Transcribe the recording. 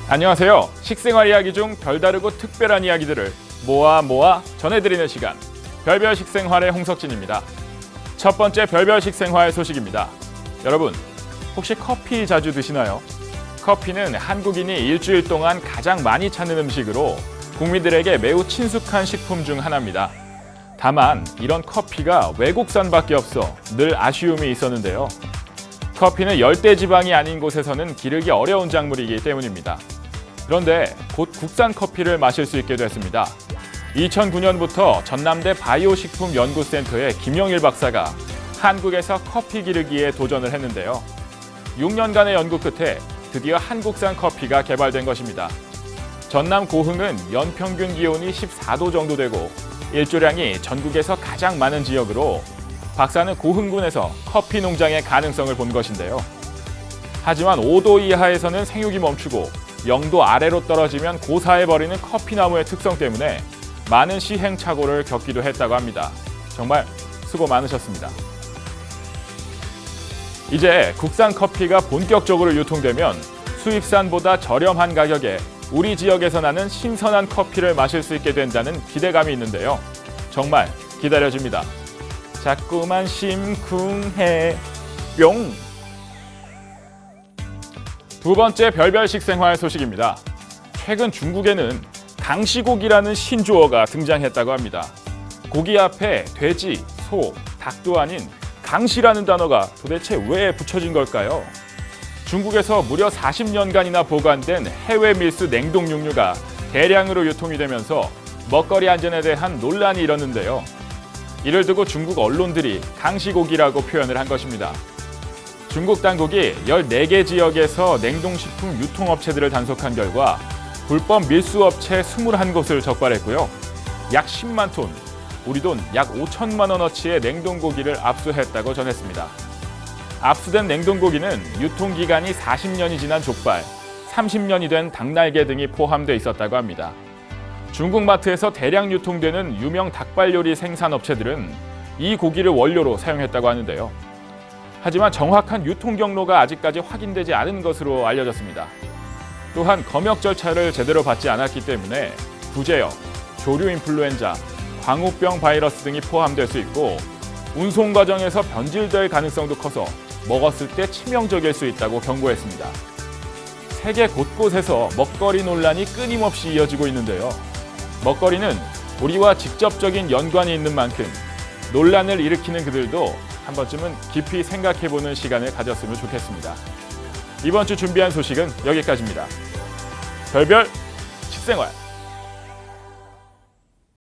안녕하세요. 식생활 이야기 중 별다르고 특별한 이야기들을 모아 전해드리는 시간, 별별 식생활의 홍석진입니다. 첫 번째 별별 식생활 소식입니다. 여러분, 혹시 커피 자주 드시나요? 커피는 한국인이 일주일 동안 가장 많이 찾는 음식으로 국민들에게 매우 친숙한 식품 중 하나입니다. 다만 이런 커피가 외국산밖에 없어 늘 아쉬움이 있었는데요. 커피는 열대지방이 아닌 곳에서는 기르기 어려운 작물이기 때문입니다. 그런데 곧 국산 커피를 마실 수 있게 됐습니다. 2009년부터 전남대 바이오식품연구센터의 김영일 박사가 한국에서 커피 기르기에 도전을 했는데요. 6년간의 연구 끝에 드디어 한국산 커피가 개발된 것입니다. 전남 고흥은 연평균 기온이 14도 정도 되고 일조량이 전국에서 가장 많은 지역으로 박사는 고흥군에서 커피 농장의 가능성을 본 것인데요. 하지만 5도 이하에서는 생육이 멈추고 0도 아래로 떨어지면 고사해버리는 커피나무의 특성 때문에 많은 시행착오를 겪기도 했다고 합니다. 정말 수고 많으셨습니다. 이제 국산 커피가 본격적으로 유통되면 수입산보다 저렴한 가격에 우리 지역에서 나는 신선한 커피를 마실 수 있게 된다는 기대감이 있는데요. 정말 기다려집니다. 자꾸만 심쿵해 뿅! 두 번째 별별 식생활 소식입니다. 최근 중국에는 강시고기라는 신조어가 등장했다고 합니다. 고기 앞에 돼지, 소, 닭도 아닌 강시라는 단어가 도대체 왜 붙여진 걸까요? 중국에서 무려 40년간이나 보관된 해외 밀수 냉동 육류가 대량으로 유통이 되면서 먹거리 안전에 대한 논란이 일었는데요. 이를 두고 중국 언론들이 강시고기라고 표현을 한 것입니다. 중국 당국이 14개 지역에서 냉동식품 유통업체들을 단속한 결과 불법 밀수업체 21곳을 적발했고요. 약 10만 톤, 우리 돈 약 5천만 원어치의 냉동고기를 압수했다고 전했습니다. 압수된 냉동고기는 유통기간이 40년이 지난 족발, 30년이 된 닭날개 등이 포함돼 있었다고 합니다. 중국 마트에서 대량 유통되는 유명 닭발 요리 생산업체들은 이 고기를 원료로 사용했다고 하는데요. 하지만 정확한 유통 경로가 아직까지 확인되지 않은 것으로 알려졌습니다. 또한 검역 절차를 제대로 받지 않았기 때문에 구제역, 조류 인플루엔자, 광우병 바이러스 등이 포함될 수 있고 운송 과정에서 변질될 가능성도 커서 먹었을 때 치명적일 수 있다고 경고했습니다. 세계 곳곳에서 먹거리 논란이 끊임없이 이어지고 있는데요. 먹거리는 우리와 직접적인 연관이 있는 만큼 논란을 일으키는 그들도 한 번쯤은 깊이 생각해보는 시간을 가졌으면 좋겠습니다. 이번 주 준비한 소식은 여기까지입니다. 별별 식생활.